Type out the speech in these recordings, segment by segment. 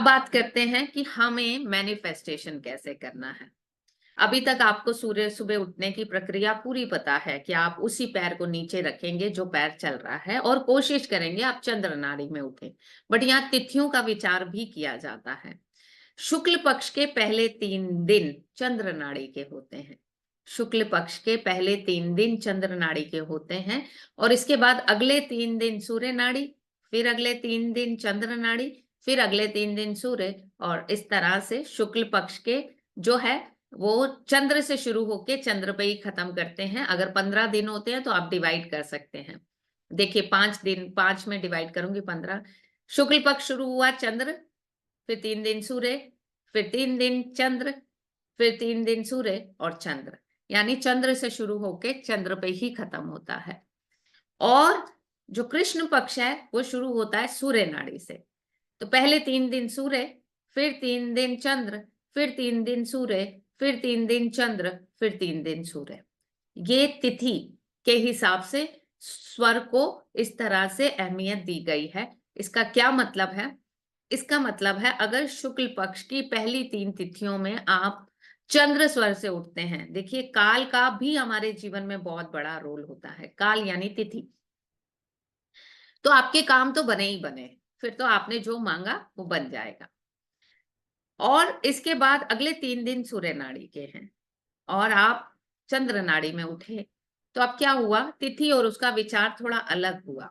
बात करते हैं कि हमें मैनिफेस्टेशन कैसे करना है। अभी तक आपको सूर्य सुबह उठने की प्रक्रिया पूरी पता है कि आप उसी पैर को नीचे रखेंगे जो पैर चल रहा है और कोशिश करेंगे आप चंद्र नाड़ी में उठे। बट यहाँ तिथियों का विचार भी किया जाता है। शुक्ल पक्ष के पहले 3 दिन चंद्र नाड़ी के होते हैं। शुक्ल पक्ष के पहले 3 दिन चंद्र नाड़ी के होते हैं और इसके बाद अगले 3 दिन सूर्य नाड़ी, फिर अगले 3 दिन चंद्र नाड़ी, फिर अगले 3 दिन सूर्य, और इस तरह से शुक्ल पक्ष के जो है वो चंद्र से शुरू होके चंद्र पे ही खत्म करते हैं। अगर 15 दिन होते हैं तो आप डिवाइड कर सकते हैं। देखिए 5 दिन, 5 में डिवाइड करूंगी 15। शुक्ल पक्ष शुरू हुआ चंद्र, फिर 3 दिन सूर्य, फिर 3 दिन चंद्र, फिर 3 दिन सूर्य और चंद्र, यानी चंद्र से शुरू होके चंद्र पे ही खत्म होता है। और जो कृष्ण पक्ष है वो शुरू होता है सूर्य नाड़ी से। तो पहले 3 दिन सूर्य, फिर 3 दिन चंद्र, फिर 3 दिन सूर्य, फिर 3 दिन चंद्र, फिर 3 दिन सूर्य। ये तिथि के हिसाब से स्वर को इस तरह से अहमियत दी गई है। इसका क्या मतलब है? इसका मतलब है अगर शुक्ल पक्ष की पहली 3 तिथियों में आप चंद्र स्वर से उठते हैं, देखिए काल का भी हमारे जीवन में बहुत बड़ा रोल होता है। काल यानी तिथि। तो आपके काम तो बने ही बने, फिर तो आपने जो मांगा वो बन जाएगा। और इसके बाद अगले 3 दिन सूर्य नाड़ी के हैं और आप चंद्र नाड़ी में उठे, तो अब क्या हुआ? तिथि और उसका विचार थोड़ा अलग हुआ।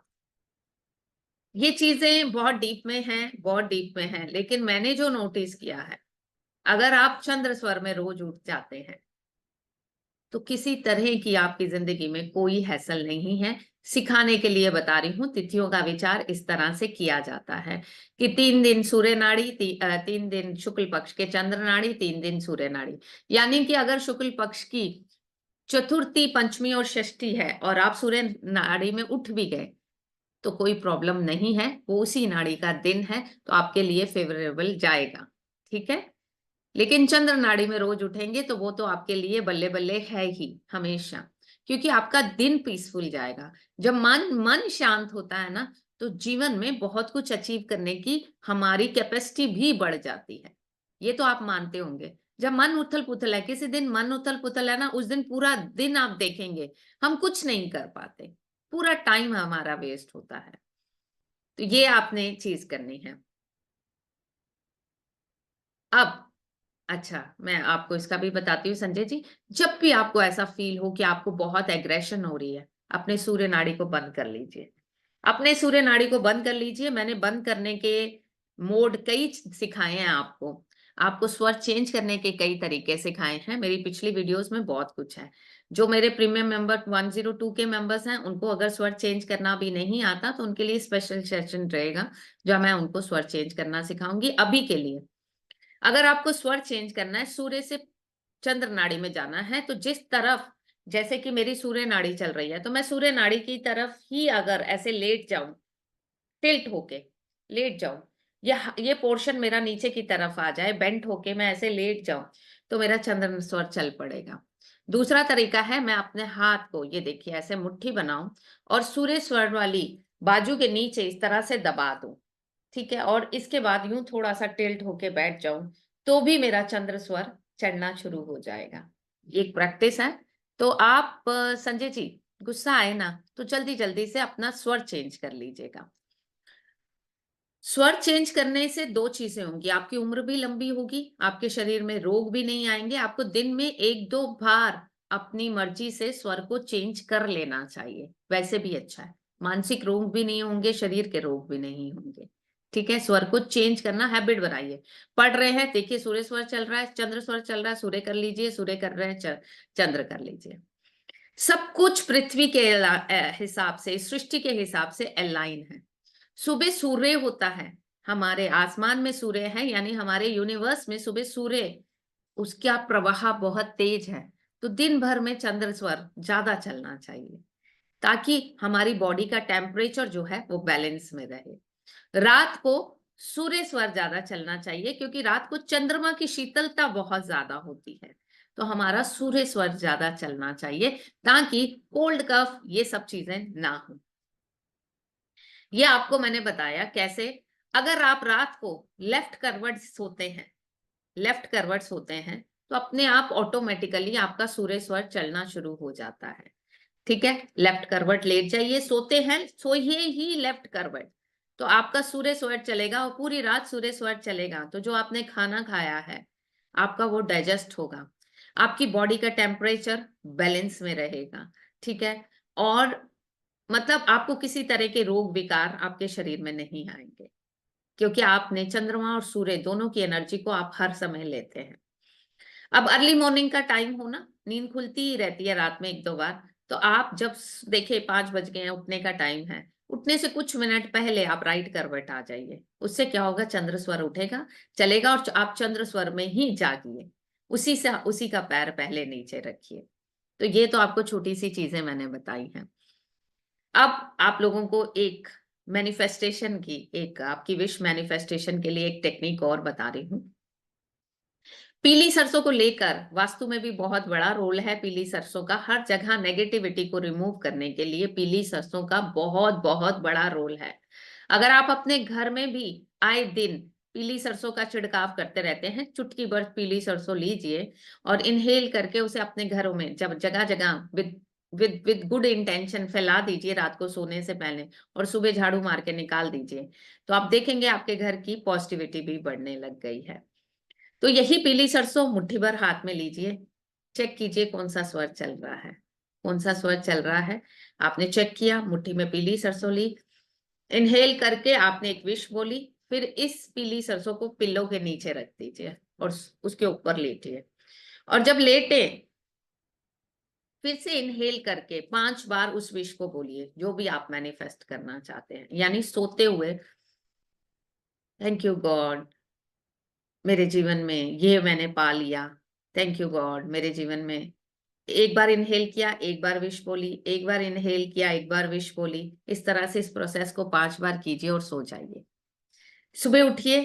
ये चीजें बहुत डीप में हैं, बहुत डीप में हैं, लेकिन मैंने जो नोटिस किया है, अगर आप चंद्र स्वर में रोज उठ जाते हैं तो किसी तरह की आपकी जिंदगी में कोई हैसल नहीं है। सिखाने के लिए बता रही हूँ। तिथियों का विचार इस तरह से किया जाता है कि 3 दिन सूर्य नाड़ी, 3 दिन शुक्ल पक्ष के चंद्र नाड़ी, 3 दिन सूर्य नाड़ी। यानी कि अगर शुक्ल पक्ष की चतुर्थी, पंचमी और षष्ठी है और आप सूर्य नाड़ी में उठ भी गए तो कोई प्रॉब्लम नहीं है, वो उसी नाड़ी का दिन है तो आपके लिए फेवरेबल जाएगा। ठीक है। लेकिन चंद्र नाड़ी में रोज उठेंगे तो वो तो आपके लिए बल्ले बल्ले है ही हमेशा, क्योंकि आपका दिन पीसफुल जाएगा। जब मन मन शांत होता है ना, तो जीवन में बहुत कुछ अचीव करने की हमारी कैपेसिटी भी बढ़ जाती है। ये तो आप मानते होंगे। जब मन उथल पुथल है, किसी दिन मन उथल पुथल है ना, उस दिन पूरा दिन आप देखेंगे हम कुछ नहीं कर पाते, पूरा टाइम हमारा वेस्ट होता है। तो ये आपने चीज करनी है। अब अच्छा, मैं आपको इसका भी बताती हूँ संजय जी। जब भी आपको ऐसा फील हो कि आपको बहुत एग्रेशन हो रही है, अपने सूर्य नाड़ी को बंद कर लीजिए। अपने सूर्य नाड़ी को बंद कर लीजिए। मैंने बंद करने के मोड कई सिखाए हैं आपको। आपको स्वर चेंज करने के कई तरीके सिखाए हैं। मेरी पिछली वीडियोस में बहुत कुछ है। जो मेरे प्रीमियम मेंबर 102 के मेंबर्स हैं, उनको अगर स्वर चेंज करना भी नहीं आता तो उनके लिए स्पेशल सेशन रहेगा, जो मैं उनको स्वर चेंज करना सिखाऊंगी। अभी के लिए अगर आपको स्वर चेंज करना है, सूर्य से चंद्र नाड़ी में जाना है, तो जिस तरफ, जैसे कि मेरी सूर्य नाड़ी चल रही है तो मैं सूर्य नाड़ी की तरफ ही अगर ऐसे लेट जाऊं, टिल्ट होके लेट जाऊं, या ये पोर्शन मेरा नीचे की तरफ आ जाए, बेंट होके मैं ऐसे लेट जाऊं, तो मेरा चंद्र स्वर चल पड़ेगा। दूसरा तरीका है, मैं अपने हाथ को ये देखिए ऐसे मुट्ठी बनाऊं और सूर्य स्वर वाली बाजू के नीचे इस तरह से दबा दूं। ठीक है। और इसके बाद यूं थोड़ा सा टिल्ट होके बैठ जाऊं, तो भी मेरा चंद्र स्वर चढ़ना शुरू हो जाएगा। एक प्रैक्टिस है। तो आप संजय जी, गुस्सा आए ना तो जल्दी जल्दी से अपना स्वर चेंज कर लीजिएगा। स्वर चेंज करने से 2 चीजें होंगी, आपकी उम्र भी लंबी होगी, आपके शरीर में रोग भी नहीं आएंगे। आपको दिन में 1-2 बार अपनी मर्जी से स्वर को चेंज कर लेना चाहिए, वैसे भी अच्छा है। मानसिक रोग भी नहीं होंगे, शरीर के रोग भी नहीं होंगे। ठीक है। स्वर को चेंज करना हैबिट बनाइए। पढ़ रहे हैं, देखिए सूर्य स्वर चल रहा है, चंद्र स्वर चल रहा है, सूर्य कर लीजिए, सूर्य कर रहे हैं, चंद्र कर लीजिए। सब कुछ पृथ्वी के हिसाब से, सृष्टि के हिसाब से अलाइन है। सुबह सूर्य होता है, हमारे आसमान में सूर्य है, यानी हमारे यूनिवर्स में सुबह सूर्य, उसका प्रवाह बहुत तेज है। तो दिन भर में चंद्र स्वर ज्यादा चलना चाहिए, ताकि हमारी बॉडी का टेम्परेचर जो है वो बैलेंस में रहे। रात को सूर्य स्वर ज्यादा चलना चाहिए, क्योंकि रात को चंद्रमा की शीतलता बहुत ज्यादा होती है। तो हमारा सूर्य स्वर ज्यादा चलना चाहिए, ताकि कोल्ड कफ ये सब चीजें ना हो। ये आपको मैंने बताया कैसे अगर आप रात को लेफ्ट करवट सोते हैं तो अपने आप ऑटोमेटिकली आपका सूर्य स्वर चलना शुरू हो जाता है। ठीक है, लेफ्ट करवट लेट जाइए, सोते हैं सोइए ही लेफ्ट करवट, तो आपका सूर्य स्वर चलेगा और पूरी रात सूर्य स्वर चलेगा, तो जो आपने खाना खाया है आपका वो डाइजेस्ट होगा, आपकी बॉडी का टेम्परेचर बैलेंस में रहेगा। ठीक है, और मतलब आपको किसी तरह के रोग विकार आपके शरीर में नहीं आएंगे, क्योंकि आपने चंद्रमा और सूर्य दोनों की एनर्जी को आप हर समय लेते हैं। अब अर्ली मॉर्निंग का टाइम हो ना, नींद खुलती ही रहती है रात में एक दो बार, तो आप जब देखे 5 बज गए हैं, उठने का टाइम है, उठने से कुछ मिनट पहले आप राइट करवट आ जाइए। उससे क्या होगा, चंद्र स्वर उठेगा, चलेगा, और आप चंद्र स्वर में ही जागिए, उसी का पैर पहले नीचे रखिए। तो ये तो आपको छोटी सी चीजें मैंने बताई हैं। अब आप लोगों को एक मैनिफेस्टेशन की, एक आपकी विश मैनिफेस्टेशन के लिए एक टेक्निक और बता रही हूँ। पीली सरसों को लेकर वास्तु में भी बहुत बड़ा रोल है। पीली सरसों का हर जगह नेगेटिविटी को रिमूव करने के लिए पीली सरसों का बहुत बहुत बड़ा रोल है। अगर आप अपने घर में भी आए दिन पीली सरसों का छिड़काव करते रहते हैं, चुटकी भर पीली सरसों लीजिए और इनहेल करके उसे अपने घरों में जब जगह जगह with with with good intention फैला दीजिए रात को सोने से पहले, और सुबह झाड़ू मार के निकाल दीजिए, तो आप देखेंगे आपके घर की पॉजिटिविटी भी बढ़ने लग गई है। तो यही पीली सरसों मुट्ठी भर हाथ में लीजिए, चेक कीजिए कौन सा स्वर चल रहा है, कौन सा स्वर चल रहा है। आपने चेक किया, मुट्ठी में पीली सरसों ली, इनहेल करके आपने एक विश बोली, फिर इस पीली सरसों को पिल्लो के नीचे रख दीजिए और उसके ऊपर लेटिए, और जब लेटे फिर से इनहेल करके 5 बार उस विश को बोलिए जो भी आप मैनिफेस्ट करना चाहते हैं, यानी सोते हुए, थैंक यू गॉड मेरे जीवन में ये मैंने पा लिया, थैंक यू गॉड मेरे जीवन में। एक बार इनहेल किया, एक बार विश बोली, एक बार इनहेल किया, एक बार विश बोली। इस तरह से इस प्रोसेस को 5 बार कीजिए और सो जाइए। सुबह उठिए,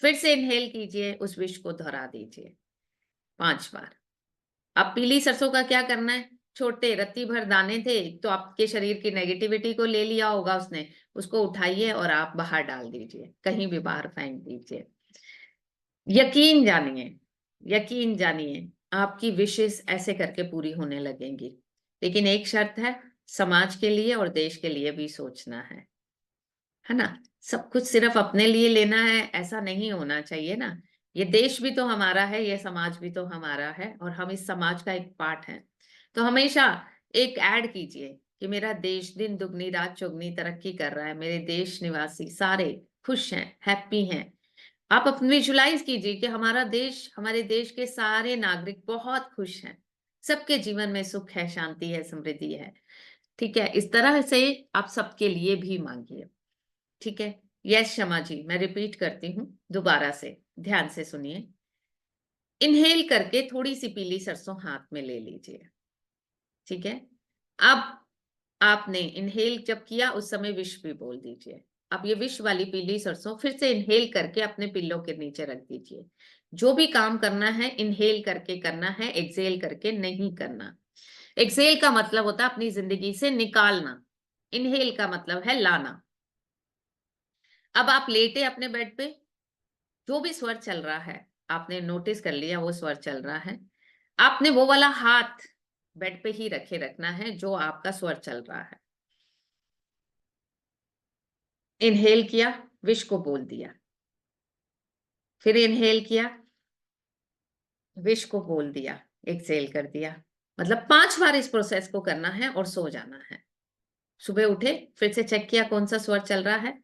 फिर से इनहेल कीजिए, उस विश को दोहरा दीजिए 5 बार। अब पीली सरसों का क्या करना है, छोटे रत्ती भर दाने थे तो आपके शरीर की नेगेटिविटी को ले लिया होगा उसने, उसको उठाइए और आप बाहर डाल दीजिए, कहीं भी बाहर फेंक दीजिए। यकीन जानिए, यकीन जानिए, आपकी विशेष ऐसे करके पूरी होने लगेंगी। लेकिन एक शर्त है, समाज के लिए और देश के लिए भी सोचना है ना। सब कुछ सिर्फ अपने लिए लेना है ऐसा नहीं होना चाहिए ना। ये देश भी तो हमारा है, ये समाज भी तो हमारा है, और हम इस समाज का एक पार्ट हैं। तो हमेशा एक ऐड कीजिए कि मेरा देश दिन दुगनी रात चौगनी तरक्की कर रहा है, मेरे देश निवासी सारे खुश हैं, हैप्पी हैं। आप अपने विजुलाइज कीजिए कि हमारा देश, हमारे देश के सारे नागरिक बहुत खुश हैं, सबके जीवन में सुख है, शांति है, समृद्धि है। ठीक है, इस तरह से आप सबके लिए भी मांगिए। ठीक है, यस शमा जी, मैं रिपीट करती हूँ दोबारा से, ध्यान से सुनिए। इनहेल करके थोड़ी सी पीली सरसों हाथ में ले लीजिए। ठीक है, अब आपने इनहेल जब किया उस समय विश भी बोल दीजिए। अब ये विश वाली पीली सरसों फिर से इनहेल करके अपने पिल्लो के नीचे रख दीजिए। जो भी काम करना है इनहेल करके करना है, एक्सेल करके नहीं करना। एक्सेल का मतलब होता है अपनी जिंदगी से निकालना, इनहेल का मतलब है लाना। अब आप लेटे अपने बेड पे, जो भी स्वर चल रहा है आपने नोटिस कर लिया वो स्वर चल रहा है, आपने वो वाला हाथ बेड पे ही रखे रखना है जो आपका स्वर चल रहा है। इनहेल किया, विश को बोल दिया, फिर इनहेल किया, विश को बोल दिया, एक्सेल कर दिया। मतलब 5 बार इस प्रोसेस को करना है और सो जाना है। सुबह उठे, फिर से चेक किया कौन सा स्वर चल रहा है।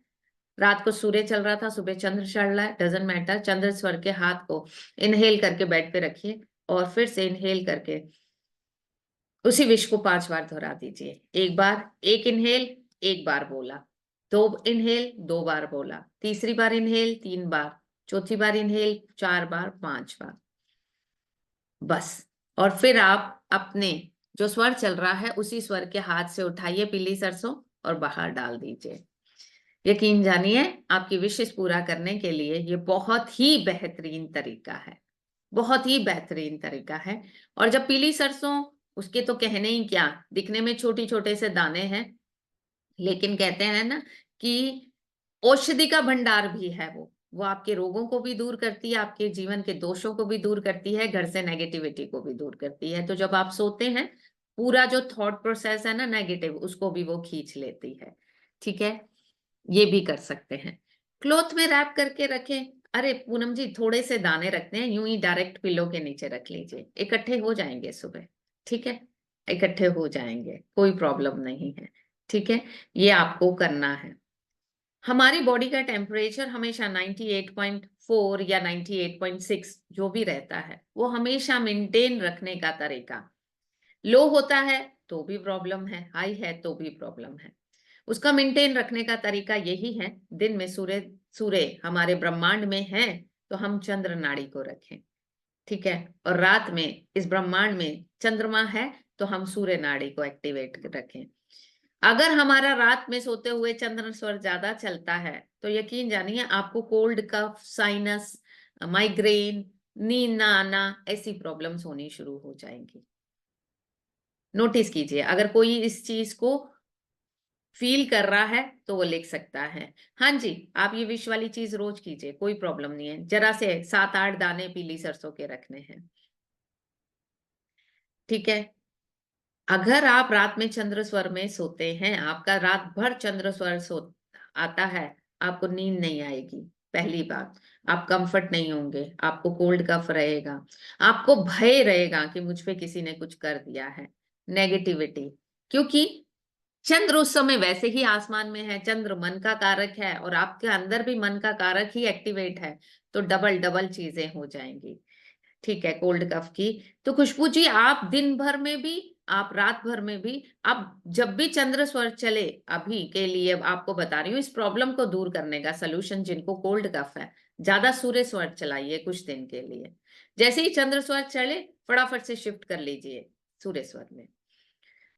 रात को सूर्य चल रहा था, सुबह चंद्र चल रहा है, डजेंट मैटर। चंद्र स्वर के हाथ को इनहेल करके बेड पे रखिए और फिर से इनहेल करके उसी विश को 5 बार दोहरा दीजिए। एक बार एक इनहेल, एक बार बोला, 2 इनहेल, 2 बार बोला, तीसरी बार इनहेल 3 बार, चौथी बार इनहेल 4 बार, 5 बार, बस। और फिर आप अपने जो स्वर चल रहा है उसी स्वर के हाथ से उठाइए पीली सरसों और बाहर डाल दीजिए। यकीन जानिए, आपकी विशेष पूरा करने के लिए ये बहुत ही बेहतरीन तरीका है, बहुत ही बेहतरीन तरीका है। और जब पीली सरसों, उसके तो कहने ही क्या, दिखने में छोटे छोटे से दाने हैं, लेकिन कहते हैं ना कि औषधि का भंडार भी है वो आपके रोगों को भी दूर करती है, आपके जीवन के दोषों को भी दूर करती है, घर से नेगेटिविटी को भी दूर करती है। तो जब आप सोते हैं, पूरा जो थॉट प्रोसेस है ना नेगेटिव, उसको भी वो खींच लेती है। ठीक है, ये भी कर सकते हैं। क्लॉथ में रैप करके रखें। अरे पूनम जी, थोड़े से दाने रखते हैं, यूं ही डायरेक्ट पिलो के नीचे रख लीजिए, इकट्ठे हो जाएंगे सुबह। ठीक है, इकट्ठे हो जाएंगे, कोई प्रॉब्लम नहीं है। ठीक है, ये आपको करना है। हमारी बॉडी का टेम्परेचर हमेशा 98.4 या 98.6 जो भी रहता है, वो हमेशा मेंटेन रखने का तरीका। लो होता है तो भी प्रॉब्लम है, हाई है तो भी प्रॉब्लम है। उसका मेंटेन रखने का तरीका यही है, दिन में सूर्य सूर्य हमारे ब्रह्मांड में है तो हम चंद्र नाड़ी को रखें। ठीक है, और रात में इस ब्रह्मांड में चंद्रमा है तो हम सूर्य नाड़ी को एक्टिवेट रखें। अगर हमारा रात में सोते हुए चंद्र स्वर ज्यादा चलता है तो यकीन जानिए आपको कोल्ड कफ, साइनस, माइग्रेन, नींद ना आना, ऐसी प्रॉब्लम्स होनी शुरू हो जाएंगी। नोटिस कीजिए, अगर कोई इस चीज को फील कर रहा है तो वो लिख सकता है। हाँ जी, आप ये विश वाली चीज रोज कीजिए, कोई प्रॉब्लम नहीं है। जरा से 7-8 दाने पीली सरसों के रखने हैं। ठीक है, अगर आप रात में चंद्र स्वर में सोते हैं, आपका रात भर चंद्र स्वर सो आता है, आपको नींद नहीं आएगी। पहली बात, आप कंफर्ट नहीं होंगे, आपको कोल्ड कफ रहेगा, आपको भय रहेगा कि मुझ पे किसी ने कुछ कर दिया है, नेगेटिविटी। क्योंकि चंद्र उस समय वैसे ही आसमान में है, चंद्र मन का कारक है और आपके अंदर भी मन का कारक ही एक्टिवेट है, तो डबल डबल चीजें हो जाएंगी। ठीक है, कोल्ड कफ की। तो खुशबू जी, आप दिन भर में भी, आप रात भर में भी, आप जब भी चंद्र स्वर चले, अभी के लिए आपको बता रही हूँ, इस प्रॉब्लम को दूर करने का सोल्यूशन, जिनको कोल्ड कफ है, ज्यादा सूर्य स्वर चलाइए कुछ दिन के लिए। जैसे ही चंद्र स्वर चले, फटाफट से शिफ्ट कर लीजिए सूर्य स्वर में।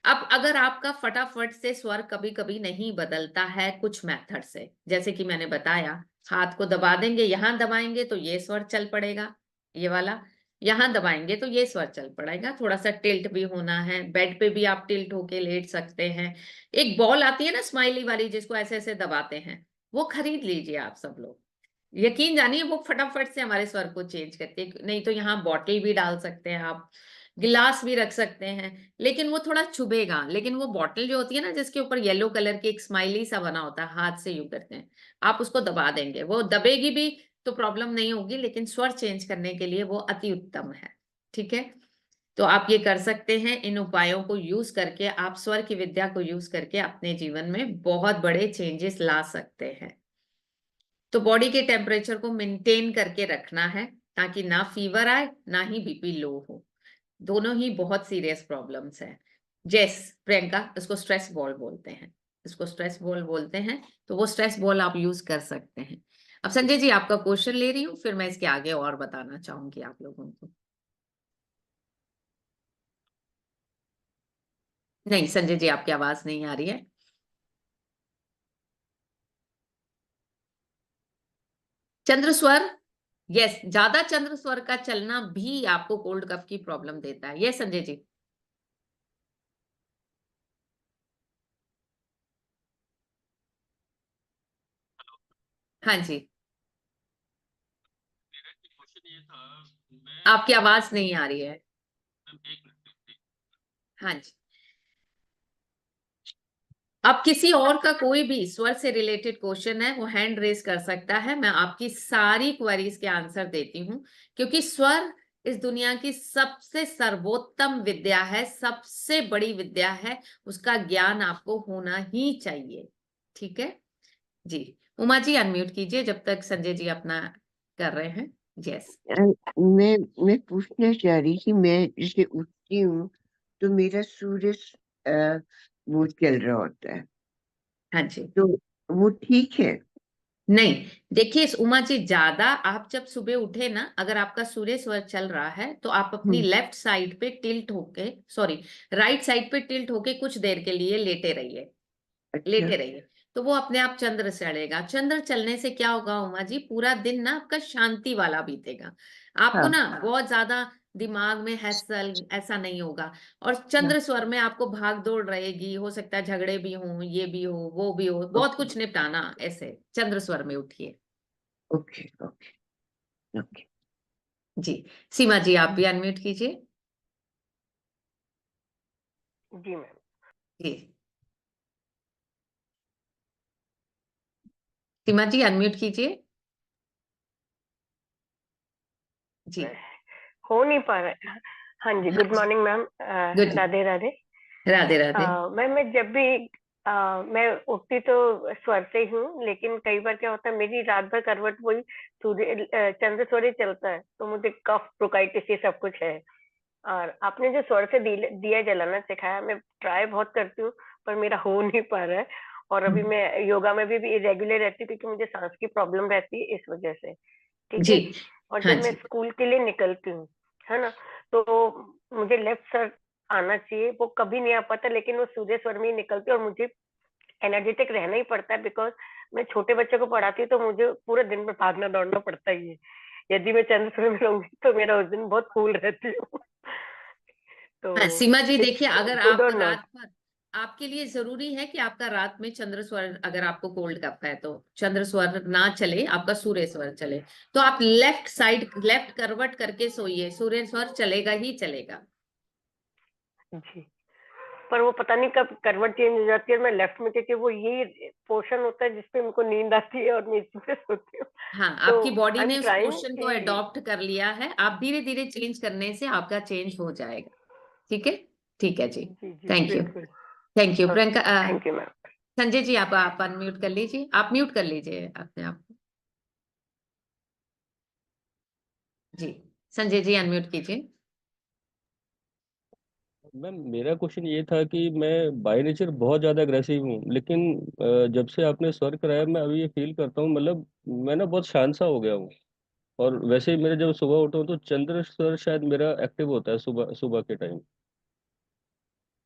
अब अगर आपका फटाफट से स्वर कभी कभी नहीं बदलता है कुछ मेथड से, जैसे कि मैंने बताया, हाथ को दबा देंगे, यहां दबाएंगे तो ये स्वर चल पड़ेगा, ये वाला, यहां दबाएंगे तो ये स्वर चल पड़ेगा। थोड़ा सा टिल्ट भी होना है, बेड पे भी आप टिल्ट होके लेट सकते हैं। एक बॉल आती है ना स्माइली वाली, जिसको ऐसे ऐसे दबाते हैं, वो खरीद लीजिए आप सब लोग। यकीन जानिए वो फटाफट से हमारे स्वर को चेंज करती है। नहीं तो यहाँ बॉटल भी डाल सकते हैं आप, गिलास भी रख सकते हैं, लेकिन वो थोड़ा चुभेगा। लेकिन वो बॉटल जो होती है ना, जिसके ऊपर येलो कलर की एक स्माइली सा बना होता है, हाथ से यूं करते हैं, आप उसको दबा देंगे, वो दबेगी भी तो प्रॉब्लम नहीं होगी, लेकिन स्वर चेंज करने के लिए वो अति उत्तम है। ठीक है, तो आप ये कर सकते हैं। इन उपायों को यूज करके आप स्वर की विद्या को यूज करके अपने जीवन में बहुत बड़े चेंजेस ला सकते हैं। तो बॉडी के टेम्परेचर को मेंटेन करके रखना है, ताकि ना फीवर आए ना ही बीपी लो हो। दोनों ही बहुत सीरियस प्रॉब्लम्स हैं। जैस प्रियंका, इसको स्ट्रेस बॉल बोलते हैं, इसको स्ट्रेस बॉल बोलते हैं। तो वो स्ट्रेस बॉल आप यूज कर सकते हैं। अब संजय जी, आपका क्वेश्चन ले रही हूँ, फिर मैं इसके आगे और बताना चाहूंगी आप लोगों को। नहीं संजय जी, आपकी आवाज नहीं आ रही है। चंद्र स्वर, यस, ज्यादा चंद्र स्वर का चलना भी आपको कोल्ड कफ की प्रॉब्लम देता है। यस संजय जी। हाँ जी, आपकी आवाज नहीं आ रही है। हाँ जी, अब किसी और का कोई भी स्वर से रिलेटेड क्वेश्चन है, वो हैंड रेज कर सकता है, मैं आपकी सारी क्वेरीज के आंसर देती हूँ। क्योंकि स्वर इस दुनिया की सबसे सर्वोत्तम विद्या है, सबसे बड़ी विद्या है, उसका ज्ञान आपको होना ही चाहिए। ठीक है जी। उमा जी अनम्यूट कीजिए जब तक संजय जी अपना कर रहे हैं। यस। मैं पूछना चाह रही थी, मैं जैसे उठती हूँ तो मेरा सूर्य वो चल रहा होता है, हाँ जी। तो वो ठीक है? नहीं, देखिए इस उमा जी, ज्यादा आप जब सुबह उठे ना, अगर आपका सूर्य स्वर चल रहा है तो आप अपनी हम्म। लेफ्ट साइड पे टिल्ट होके, सॉरी, राइट साइड पे टिल्ट होके कुछ देर के लिए लेटे रहिए, अच्छा। लेटे रहिए। तो वो अपने आप चंद्र चढ़ेगा। चंद्र चलने से क्या होगा उमा जी, पूरा दिन ना आपका शांति वाला बीतेगा। आपको हाँ। ना बहुत ज्यादा दिमाग में हैसल ऐसा नहीं होगा। और या चंद्र स्वर में आपको भाग दौड़ रहेगी, हो सकता है झगड़े भी हों, ये भी हो, वो भी हो, बहुत ओके कुछ निपटाना। ऐसे चंद्र स्वर में उठिए। Okay okay okay. जी। सीमा जी, आप भी अनम्यूट कीजिए। जी मैम। जी, सीमा जी अनम्यूट कीजिए। जी। हो नहीं पा रहा है। हाँ जी, हाँ गुड जी, morning ma'am. Good. Radhe Radhe. Radhe Radhe. Ma'am मैं जब भी मैं उठती तो स्वर से ही हूँ, लेकिन कई बार क्या होता है मेरी रात भर करवट वही सूर्य चंद्र सूर्य चलता है, तो मुझे कफ ब्रोंकाइटिस ये सब कुछ है। और आपने जो स्वर से दिया जलाना सिखाया, मैं ट्राई बहुत करती हूँ पर मेरा हो नहीं पा रहा है। और अभी मैं योगा में भी इरेगुलर रहती हूँ क्योंकि मुझे सांस की प्रॉब्लम रहती है, इस वजह से। ठीक जी। है। और हाँ जब मैं जी। स्कूल के लिए निकलती हूँ, है ना, तो मुझे लेफ्ट सर आना चाहिए, वो कभी नहीं आ पाता, लेकिन वो सूर्य स्वर में ही निकलती है और मुझे एनर्जेटिक रहना ही पड़ता है, बिकॉज मैं छोटे बच्चों को पढ़ाती हूँ तो मुझे पूरे दिन में भागना दौड़ना पड़ता ही है। यदि मैं चंद्र स्वर में रहूंगी तो मेरा उस दिन बहुत कूल रहती हूँ। तो हाँ सीमा जी, देखिए, इट्स अगर गुड आप और नॉट। रात भर, आपके लिए जरूरी है कि आपका रात में चंद्र स्वर, अगर आपको कोल्ड कफ है तो चंद्र स्वर ना चले, आपका सूर्य स्वर चले। तो आप लेफ्ट साइड, लेफ्ट करवट करके सोइए, सूर्य स्वर चलेगा ही चलेगा। जी। पर वो पता नहीं कब करवट चेंज हो जाती है और मैं लेफ्ट में, क्योंकि वो यही पोर्शन होता है जिसपे उनको नींद आती है और मैं इसी पे सोती हूँ। हाँ, तो आपकी बॉडी आई एम ने उस ट्राइंग पोर्शन को कि अडॉप्ट कर लिया है। आप धीरे धीरे चेंज करने से आपका चेंज हो जाएगा। ठीक है। ठीक है जी। जी जी थैंक यू। बिल्कुल। Thank you Priyanka. Thank you ma'am. Sanjay ji, आप अनम्यूट कर लीजिए, आप म्यूट कर लीजिए अपने आप को। जी, संजय जी अनम्यूट कीजिए। मैम मेरा क्वेश्चन ये था कि मैं बाय नेचर बहुत ज़्यादा अग्रेसिव हूँ, लेकिन जब से आपने स्वर कराया मैं अभी ये फील करता हूँ, मतलब मैं ना बहुत शांत सा हो गया हूँ। और वैसे ही मेरे जब सुबह उठा हूँ तो चंद्र स्वर शायद मेरा एक्टिव होता है सुबह सुबह के टाइम।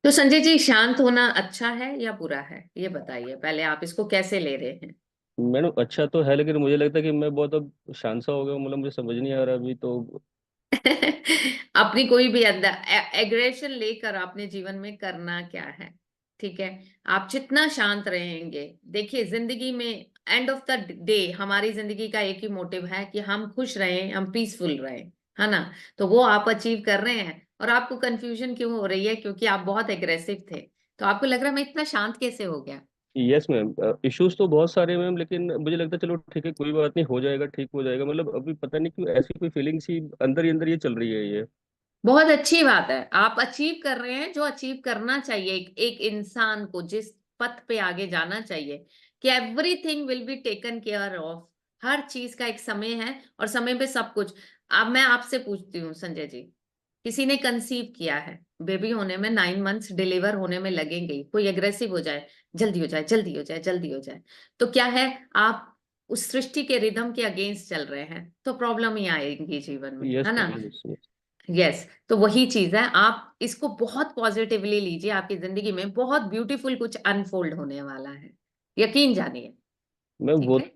तो संजय जी, शांत होना अच्छा है या बुरा है, ये बताइए पहले, आप इसको कैसे ले रहे हैं? मैंने अच्छा तो है, लेकिन मुझे लगता है कि मैं बहुत अब शांत सा हो गया हूँ, मतलब मुझे समझ नहीं आ रहा अभी तो। अपनी कोई भी अंदर एग्रेशन लेकर आपने जीवन में करना क्या है? ठीक है। आप जितना शांत रहेंगे, देखिए जिंदगी में एंड ऑफ द डे हमारी जिंदगी का एक ही मोटिव है कि हम खुश रहें, हम पीसफुल रहें, है ना? तो वो आप अचीव कर रहे हैं। और आपको कंफ्यूजन क्यों हो रही है? क्योंकि आप बहुत एग्रेसिव थे। तो आपको लग रहा है मैं इतना शांत कैसे हो गया? यस मैम, इश्यूज तो बहुत सारे हैं मैम, लेकिन मुझे लगता है चलो ठीक है, कोई बात नहीं, हो जाएगा, ठीक हो जाएगा। मतलब अभी पता नहीं क्यों ऐसी कोई फीलिंग सी अंदर ही अंदर ये चल रही है ये। बहुत अच्छी बात है, आप अचीव कर रहे हैं जो अचीव करना चाहिए एक इंसान को, जिस पथ पे आगे जाना चाहिए, कि everything will be taken care of. हर चीज का एक समय है और समय पे सब कुछ। अब मैं आपसे पूछती हूँ संजय जी, किसी ने कंसीव किया है, बेबी होने में 9 मंथ्स डिलीवर होने में लगेंगे ही। कोई एग्रेसिव हो जाए, जल्दी हो जाए, जल्दी हो जाए, जल्दी हो जाए, तो क्या है, आप उस सृष्टि के रिदम के अगेंस्ट चल रहे हैं, तो प्रॉब्लम ही आएगी जीवन में, यस है ना? Ma'am, yes. यस। तो वही चीज है, आप इसको बहुत पॉजिटिवली लीजिए, आपकी जिंदगी में बहुत ब्यूटीफुल कुछ अनफोल्ड होने वाला है, यकीन जानिए। मैं ठीक वो है।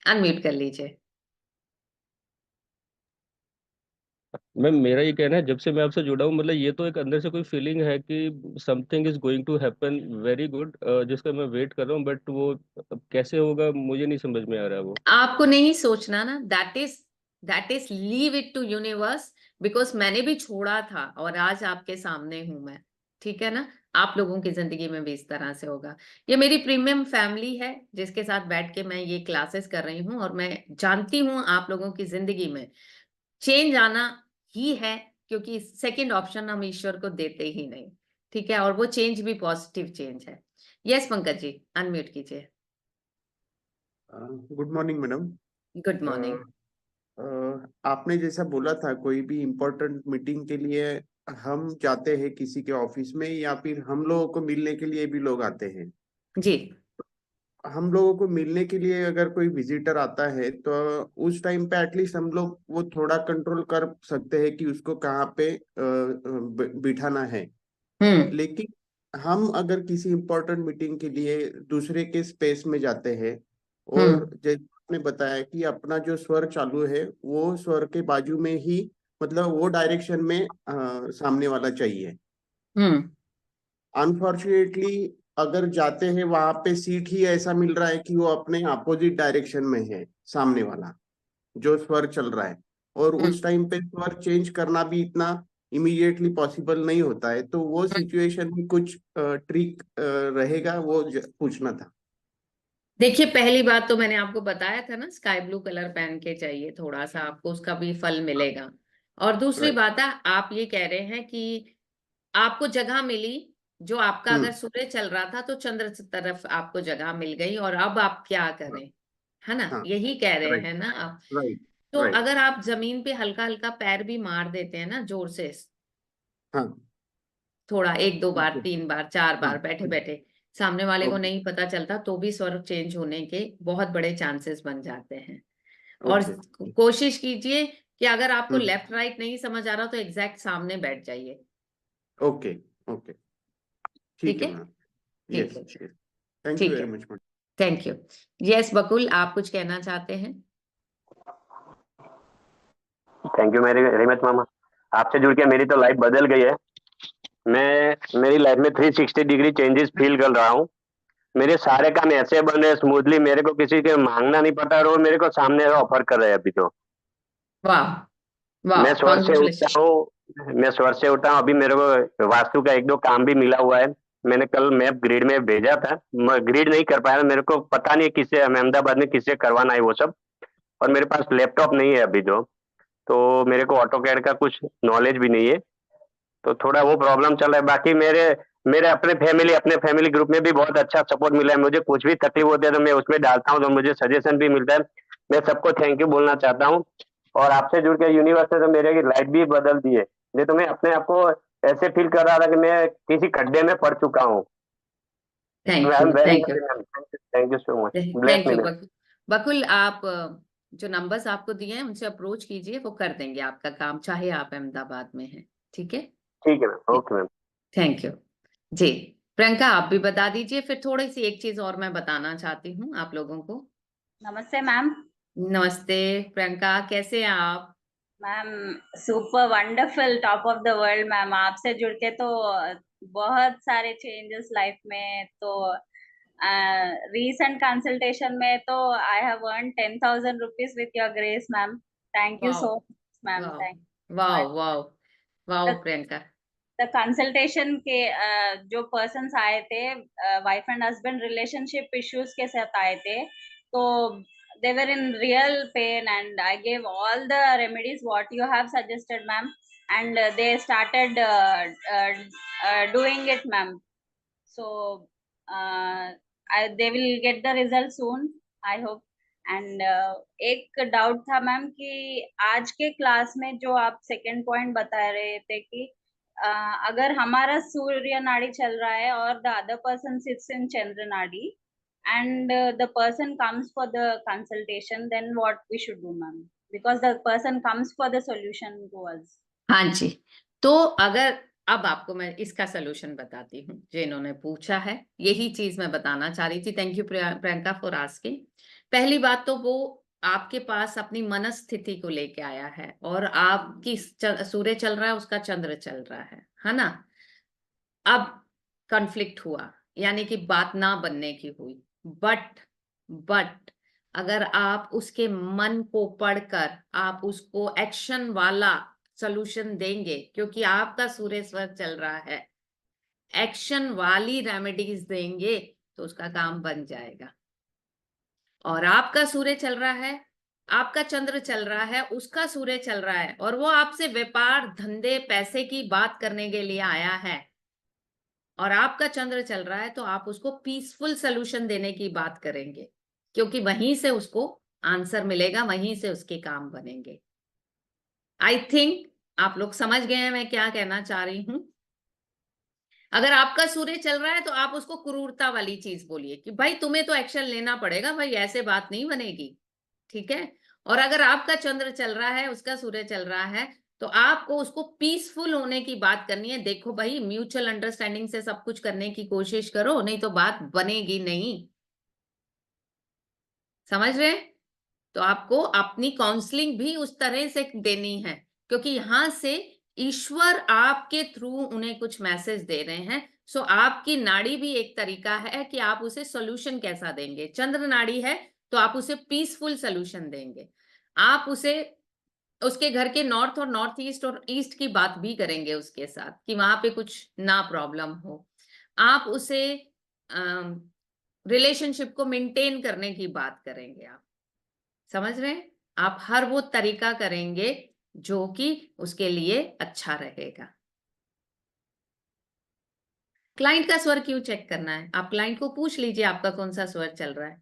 अनम्यूट कर लीजिए। मैम मेरा ये कहना है, जब से मैं आपसे जुड़ा हूँ मतलब ये तो एक अंदर से कोई फीलिंग है कि something is going to happen very good, जिसका मैं वेट कर रहा हूँ, बट वो अब कैसे होगा मुझे नहीं समझ में आ रहा है वो। आपको नहीं सोचना ना, that is leave it to universe. Because मैंने भी छोड़ा था और आज आपके सामने हूं मैं। ठीक है ना? आप लोगों की जिंदगी में भी इस तरह से होगा। ये मेरी प्रीमियम फैमिली है जिसके साथ बैठ के मैं ये क्लासेस कर रही हूँ, और मैं जानती हूँ आप लोगों की जिंदगी में चेंज आना ही है, क्योंकि सेकंड ऑप्शन हम ईश्वर को देते ही नहीं। ठीक है। और वो चेंज भी पॉजिटिव चेंज है। यस पंकज जी, अनम्यूट कीजिए। Good morning madam. गुड अ, मॉर्निंग। आपने जैसा बोला था, कोई भी इम्पोर्टेंट मीटिंग के लिए हम जाते हैं किसी के ऑफिस में, या फिर हम लोगों को मिलने के लिए भी लोग आते हैं। जी। हम लोगों को मिलने के लिए अगर कोई विजिटर आता है तो उस टाइम पे एटलीस्ट हम लोग वो थोड़ा कंट्रोल कर सकते हैं कि उसको कहाँ पे बिठाना है। हम्म। लेकिन हम अगर किसी इम्पोर्टेंट मीटिंग के लिए दूसरे के स्पेस में जाते हैं, और हम्म। जैसे आपने बताया कि अपना जो स्वर चालू है वो स्वर के बाजू में ही मतलब वो डायरेक्शन में सामने वाला चाहिए। हम्म अनफॉर्चुनेटली अगर जाते हैं वहां पे सीट ही ऐसा मिल रहा है कि वो अपने अपोजिट डायरेक्शन में है सामने वाला जो स्वर चल रहा है, और हम्म उस टाइम पे स्वर चेंज करना भी इतना इमीडिएटली पॉसिबल नहीं होता है, तो वो सिचुएशन में कुछ ट्रिक रहेगा वो पूछना था। देखिए, पहली बात तो मैंने आपको बताया था ना, स्काई ब्लू कलर पहन के चाहिए, थोड़ा सा आपको उसका भी फल मिलेगा। और दूसरी राइट। बात है, आप ये कह रहे हैं कि आपको जगह मिली, जो आपका अगर हम्म। सूर्य चल रहा था तो चंद्र की तरफ आपको जगह मिल गई, और अब आप क्या करें, है ना, हाँ। यही कह रहे राइट। हैं ना आप। राइट। तो राइट। अगर आप जमीन पे हल्का हल्का पैर भी मार देते हैं ना जोर से, हाँ। थोड़ा, एक दो बार, ओके। तीन बार, चार हाँ। बार, बैठे बैठे, सामने वाले को ओके। नहीं पता चलता, तो भी स्वर चेंज होने के बहुत बड़े चांसेस बन जाते हैं। और ओके। कोशिश कीजिए कि अगर आपको हम्म। लेफ्ट राइट नहीं समझ आ रहा तो एग्जैक्ट सामने बैठ जाइए। ओके। ओके। ठीक ठीक है है। मैम। ठीक यस है। यस। थैंक यू ठीक वेरी है। Much ma'am. Thank you. Yes Bakul, आप कुछ कहना चाहते हैं? थैंक यू वेरी मच मामा। आपसे जुड़ के मेरी तो लाइफ बदल गई है। मैं मेरी लाइफ में 360 डिग्री चेंजेस फील कर रहा हूँ। मेरे सारे काम ऐसे बने स्मूथली, मेरे को किसी के मांगना नहीं पड़ता, और वो मेरे को सामने ऑफर कर रहे हैं अभी तो। वाह वाह, मैं स्वर से उठता कॉन्ग्रेचुलेशन। हूँ, मैं स्वर से उठा हूँ। अभी मेरे को वास्तु का एक दो काम भी मिला हुआ है। मैंने कल मैप ग्रिड में भेजा था, मैं ग्रिड नहीं कर पाया, मेरे को पता नहीं किससे, अहमदाबाद में किससे करवाना है वो सब। और मेरे पास लैपटॉप नहीं है अभी तो मेरे को ऑटो कैड का कुछ नॉलेज भी नहीं है, तो थोड़ा वो प्रॉब्लम चल रहा है। बाकी मेरे मेरे अपने फैमिली ग्रुप में भी बहुत अच्छा सपोर्ट मिला है। मुझे कुछ भी तकलीफ होती है तो मैं उसमें डालता हूँ, तो मुझे सजेशन भी मिलता है। मैं सबको थैंक यू बोलना चाहता हूँ। और आपसे जुड़ के यूनिवर्स ने तो मेरे की लाइफ भी बदल दी है। नहीं तो मैं अपने आप को ऐसे फील कर रहा था कि मैं किसी खड्डे में पड़ चुका हूँ। Thank I am you, very thank you, happy. Thank you so much, bless thank me you ma'am. Bakul. Bakul, आप जो नंबर्स आपको दिए हैं उनसे अप्रोच कीजिए, वो कर देंगे आपका काम, चाहे आप अहमदाबाद में हैं। ठीक है। ठीक है ma'am, okay ma'am. Thank you. जी, प्रियंका आप भी बता दीजिए, फिर थोड़ी सी एक चीज और मैं बताना चाहती हूँ आप लोगों को। नमस्ते मैम। नमस्ते प्रियंका, कैसे हैं आप? Ma'am super wonderful, top of the world ma'am. आपसे जुड़ के तो बहुत सारे चेंजेस लाइफ में। तो रीसेंट कंसल्टेशन में तो I have earn 10,000 rupees with your grace ma'am. Thank you wow so much ma'am, wow thank wow much. Wow wow Priyanka. The consultation के जो पर्सन्स आए थे, wife and husband relationship issues के साथ आए थे, तो they were in real pain and I gave all the remedies what you have suggested ma'am, and they started doing it ma'am. So they will get the result soon, I hope. And एक doubt था ma'am कि आज के class में जो आप second point बता रहे थे कि अगर हमारा सूर्य नाड़ी चल रहा है और the other person sits in चंद्र नाड़ी and the person comes for the consultation, then what we should do ma'am, because the person comes for the solution to us. हाँ जी, तो अगर अब आपको मैं इसका सोल्यूशन बताती हूँ जो इन्होंने पूछा है, यही चीज मैं बताना चाह रही थी। Thank you Priyanka for asking. पहली बात तो वो आपके पास अपनी मनस्थिति को लेके आया है, और आपकी सूर्य चल रहा है, उसका चंद्र चल रहा है ना। अब कॉन्फ्लिक्ट हुआ, यानी कि बात ना बनने की हुई। बट अगर आप उसके मन को पढ़कर आप उसको एक्शन वाला सोल्यूशन देंगे, क्योंकि आपका सूर्य स्वर चल रहा है, एक्शन वाली रेमेडीज देंगे तो उसका काम बन जाएगा। और आपका सूर्य चल रहा है, आपका चंद्र चल रहा है, उसका सूर्य चल रहा है, और वो आपसे व्यापार, धंधे, पैसे की बात करने के लिए आया है, और आपका चंद्र चल रहा है, तो आप उसको पीसफुल सोल्यूशन देने की बात करेंगे, क्योंकि वहीं से उसको आंसर मिलेगा, वहीं से उसके काम बनेंगे। आई थिंक आप लोग समझ गए हैं मैं क्या कहना चाह रही हूं। अगर आपका सूर्य चल रहा है तो आप उसको क्रूरता वाली चीज बोलिए कि भाई तुम्हें तो एक्शन लेना पड़ेगा भाई, ऐसे बात नहीं बनेगी। ठीक है। और अगर आपका चंद्र चल रहा है, उसका सूर्य चल रहा है, तो आपको उसको पीसफुल होने की बात करनी है। देखो भाई, म्यूचुअल अंडरस्टैंडिंग से सब कुछ करने की कोशिश करो, नहीं तो बात बनेगी नहीं। समझ रहे? तो आपको अपनी काउंसलिंग भी उस तरह से देनी है, क्योंकि यहाँ से ईश्वर आपके थ्रू उन्हें कुछ मैसेज दे रहे हैं। सो आपकी नाड़ी भी एक तरीका है कि आप उसे सोल्यूशन कैसा देंगे। चंद्र नाड़ी है तो आप उसे पीसफुल सोल्यूशन देंगे। आप उसे उसके घर के नॉर्थ और नॉर्थ ईस्ट और ईस्ट की बात भी करेंगे उसके साथ कि वहां पे कुछ ना प्रॉब्लम हो। आप उसे रिलेशनशिप को मेंटेन करने की बात करेंगे। आप समझ रहे हैं? आप हर वो तरीका करेंगे जो कि उसके लिए अच्छा रहेगा। क्लाइंट का स्वर क्यों चेक करना है? आप क्लाइंट को पूछ लीजिए आपका कौन सा स्वर चल रहा है।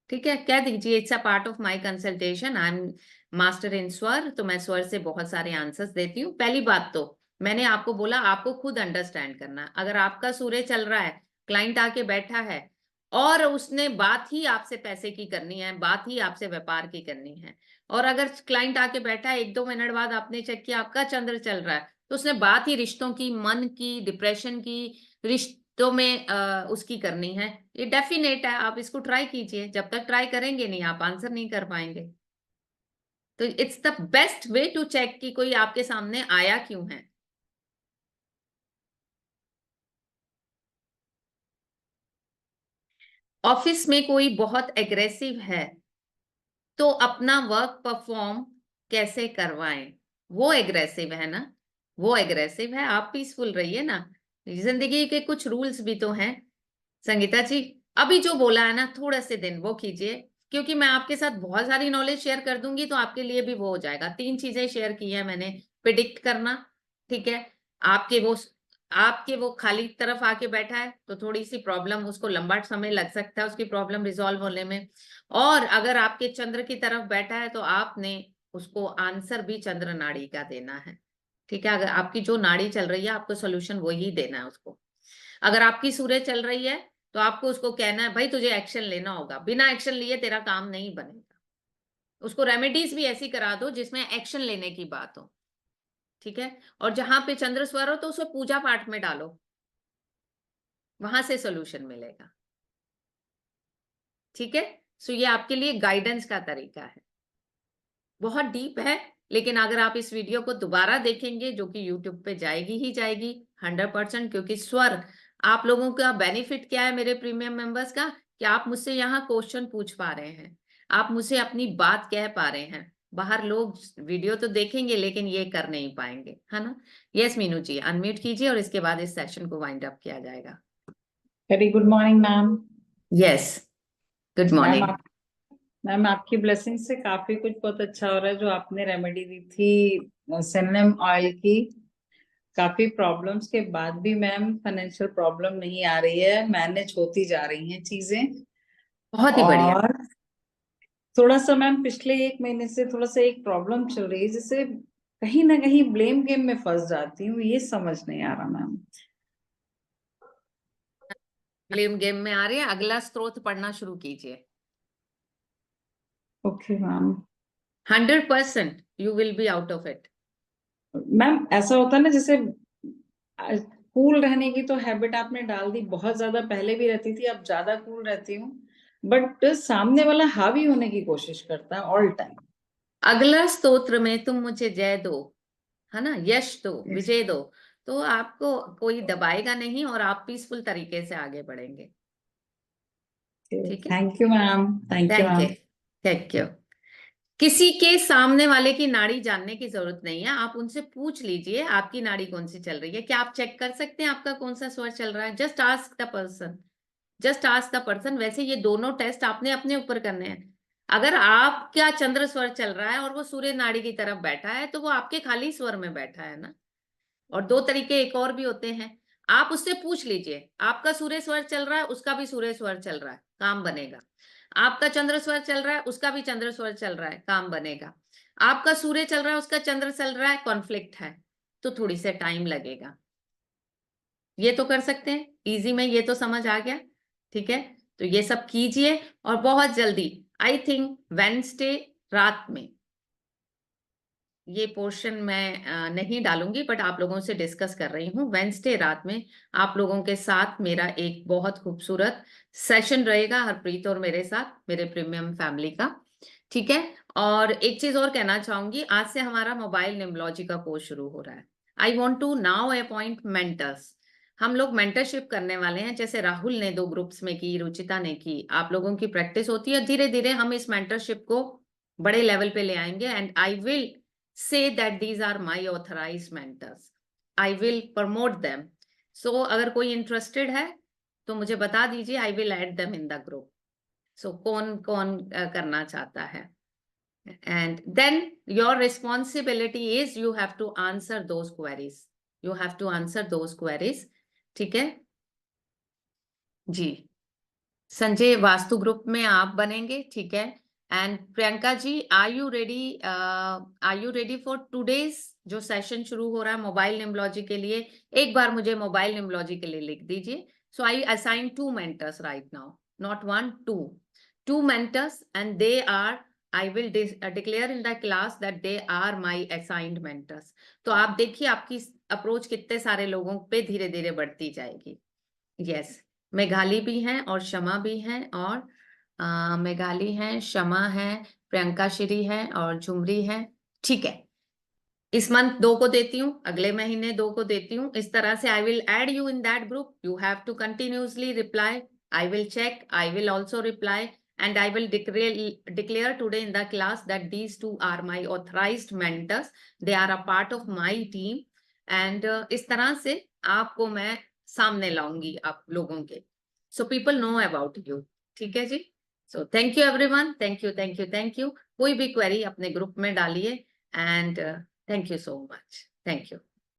ठीक है, कह दीजिए it's a part of my consultation, I am master in स्वर। तो मैं स्वर से बहुत सारे आंसर्स देती हूँ। पहली बात तो मैंने आपको बोला आपको खुद अंडरस्टैंड करना है। अगर आपका सूर्य चल रहा है, क्लाइंट आके बैठा है और उसने बात ही आपसे पैसे की करनी है, बात ही आपसे व्यापार की करनी है, और अगर क्लाइंट आके बैठा है 1-2 मिनट बाद आपने चेक किया आपका चंद्र चल रहा है, तो उसने बात ही रिश्तों की, मन की, डिप्रेशन की, रिश्तों में उसकी करनी है, ये डेफिनेट है। आप इसको ट्राई कीजिए। जब तक ट्राई करेंगे नहीं आप आंसर नहीं कर पाएंगे। तो it's the best way to check कि कोई आपके सामने आया क्यों है। ऑफिस में कोई बहुत एग्रेसिव है तो अपना वर्क परफॉर्म कैसे करवाएं? वो एग्रेसिव है ना, वो एग्रेसिव है, आप पीसफुल रहिए ना। जिंदगी के कुछ रूल्स भी तो हैं। संगीता जी अभी जो बोला है ना, थोड़े से दिन वो कीजिए, क्योंकि मैं आपके साथ बहुत सारी नॉलेज शेयर कर दूंगी तो आपके लिए भी वो हो जाएगा। 3 चीजें शेयर की है मैंने। प्रिडिक्ट करना, ठीक है, आपके वो खाली तरफ आके बैठा है तो थोड़ी सी प्रॉब्लम, उसको लंबा समय लग सकता है उसकी प्रॉब्लम रिजॉल्व होने में। और अगर आपके चंद्र की तरफ बैठा है तो आपने उसको आंसर भी चंद्र नाड़ी का देना है। ठीक है, अगर आपकी जो नाड़ी चल रही है आपको सोल्यूशन वही देना है उसको। अगर आपकी सूर्य चल रही है तो आपको उसको कहना है भाई तुझे एक्शन लेना होगा, बिना एक्शन लिए तेरा काम नहीं बनेगा। उसको रेमेडीज भी ऐसी करा दो जिसमें एक्शन लेने की बात हो। ठीक है, और जहां पे चंद्र स्वर हो तो उसको पूजा पाठ में डालो, वहां से सोल्यूशन मिलेगा। ठीक है, सो ये आपके लिए गाइडेंस का तरीका है। बहुत डीप है, लेकिन अगर आप इस वीडियो को दोबारा देखेंगे जो कि यूट्यूब पे जाएगी ही जाएगी 100%, क्योंकि स्वर आप लोगों का बेनिफिट क्या है मेरे प्रीमियम मेंबर्स का, कि आप मुझसे यहाँ क्वेश्चन पूछ पा रहे हैं, आप मुझसे अपनी बात कह पा रहे हैं। बाहर लोग वीडियो तो देखेंगे लेकिन ये कर नहीं पाएंगे, है ना। यस मीनू जी अनम्यूट कीजिए और इसके बाद इस सेशन को वाइंड अप किया जाएगा। Very good morning ma'am. Yes good morning. Ma'am आपकी ब्लेसिंग से काफी कुछ बहुत अच्छा हो रहा है। जो आपने रेमेडी दी थी सेनेम ऑयल की, काफी प्रॉब्लम्स के बाद भी मैम फाइनेंशियल प्रॉब्लम नहीं आ रही है, मैनेज होती जा रही हैं चीजें। बहुत ही बढ़िया। और थोड़ा सा मैम पिछले 1 महीने से थोड़ा सा एक प्रॉब्लम चल रही है, जिससे कहीं ना कहीं ब्लेम गेम में फंस जाती हूँ, ये समझ नहीं आ रहा मैम। ब्लेम गेम में आ रही है, अगला स्त्रोत पढ़ना शुरू कीजिए। Okay ma'am. 100% you will be out of it. Ma'am ऐसा होता है ना, जैसे कूल रहने की तो हैबिट आपने डाल दी, बहुत ज्यादा पहले भी रहती थी, अब ज्यादा कूल रहती हूँ, बट सामने वाला हावी होने की कोशिश करता है ऑल टाइम। अगला स्तोत्र में तुम मुझे जय दो, है ना, यश दो, विजय दो, तो आपको कोई दबाएगा नहीं और आप पीसफुल तरीके से आगे बढ़ेंगे। ठीक है, thank you ma'am. Thank you thank you, ma'am. Thank you. किसी के सामने वाले की नाड़ी जानने की जरूरत नहीं है, आप उनसे पूछ लीजिए आपकी नाड़ी कौन सी चल रही है। क्या आप चेक कर सकते हैं आपका कौन सा स्वर चल रहा है? Just ask the person, just ask the person. वैसे ये दोनों टेस्ट आपने अपने ऊपर करने हैं। अगर आपका चंद्र स्वर चल रहा है और वो सूर्य नाड़ी की तरफ बैठा है तो वो आपके खाली स्वर में बैठा है ना। और 2 तरीके एक और भी होते हैं, आप उससे पूछ लीजिए आपका सूर्य स्वर चल रहा है, उसका भी सूर्य स्वर चल रहा है, काम बनेगा। आपका चंद्र स्वर चल रहा है, उसका भी चंद्र स्वर चल रहा है, काम बनेगा। आपका सूर्य चल रहा है, उसका चंद्र चल रहा है, कॉन्फ्लिक्ट है, तो थोड़ी से टाइम लगेगा। ये तो कर सकते हैं इजी में, ये तो समझ आ गया। ठीक है, तो ये सब कीजिए और बहुत जल्दी, आई थिंक वेडनेसडे रात में, ये पोर्शन मैं नहीं डालूंगी बट आप लोगों से डिस्कस कर रही हूँ। वेडनेसडे रात में आप लोगों के साथ मेरा एक बहुत खूबसूरत सेशन रहेगा, हरप्रीत और मेरे साथ, मेरे प्रीमियम फैमिली का। ठीक है, और एक चीज और कहना चाहूंगी, आज से हमारा मोबाइल निम्बोलॉजी का कोर्स शुरू हो रहा है। I want to now appoint mentors. हम लोग मेंटरशिप करने वाले हैं, जैसे राहुल ने 2 ग्रुप्स में की, रुचिता ने की, आप लोगों की प्रैक्टिस होती है। धीरे धीरे हम इस मेंटरशिप को बड़े लेवल पे ले आएंगे and I will say that these are my authorized mentors. I will promote them. So अगर कोई इंटरेस्टेड है तो मुझे बता दीजिए, I will add them in the group. So कौन कौन करना चाहता है? And then your responsibility is you have to answer those queries. You have to answer those queries. ठीक है जी। संजय वास्तु ग्रुप में आप बनेंगे, ठीक है। And Priyanka ji, are you ready for today's जो सेशन शुरू हो रहा है मोबाइल निम्बोलॉजी के लिए? एक बार मुझे मोबाइल निम्बोलॉजी के लिए लिख दीजिए। So I assign 2 mentors right now, not 1, 2 mentors, and they are, I will declare in the class that they are my assigned mentors. तो आप देखिए आपकी अप्रोच कितने सारे लोगों पे धीरे धीरे बढ़ती जाएगी। यस, मेघाली भी हैं और शमा भी हैं, और मेघाली हैं, शमा है, प्रियंका श्री है और झुमरी है। ठीक है, इस मंथ 2 को देती हूँ, अगले महीने 2 को देती हूँ। इस तरह से I will add you in that group. You have to continuously reply. I will check, I will also reply, and I will declare today in the class that these 2 are my authorized mentors. They are a part of my team, and इस तरह से आपको मैं सामने लाऊंगी आप लोगों के, so people know about you. ठीक है जी। So thank you everyone, thank you। कोई भी क्वेरी अपने ग्रुप में डालिए, and thank you so much, thank you।